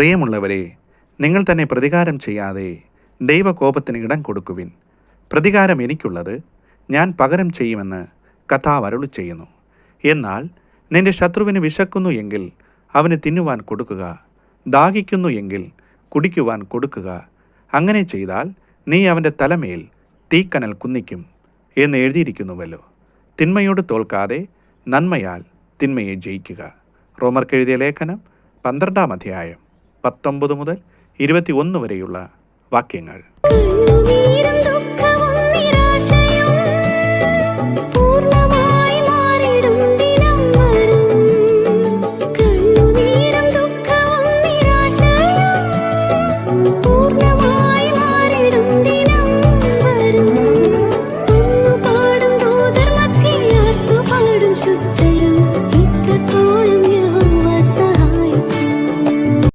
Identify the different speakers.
Speaker 1: പ്രിയമുള്ളവരെ, നിങ്ങൾ തന്നെ പ്രതികാരം ചെയ്യാതെ ദൈവകോപത്തിന് ഇടം കൊടുക്കുവിൻ. പ്രതികാരം എനിക്കുള്ളത്, ഞാൻ പകരം ചെയ്യുമെന്ന് കർത്താവ് അരുളിച്ചെയ്യുന്നു. എന്നാൽ നിന്റെ ശത്രുവിന് വിശക്കുന്നു എങ്കിൽ അവന് തിന്നുവാൻ കൊടുക്കുക, ദാഹിക്കുന്നു എങ്കിൽ കുടിക്കുവാൻ കൊടുക്കുക. അങ്ങനെ ചെയ്താൽ നീ അവൻ്റെ തലമേൽ തീക്കനൽ കുന്നിക്കും എന്ന് എഴുതിയിരിക്കുന്നുവല്ലോ. തിന്മയോട് തോൽക്കാതെ നന്മയാൽ തിന്മയെ ജയിക്കുക. റോമർക്കെഴുതിയ ലേഖനം 12-ാം അധ്യായം 19 മുതൽ 21 വരെയുള്ള വാക്യങ്ങൾ.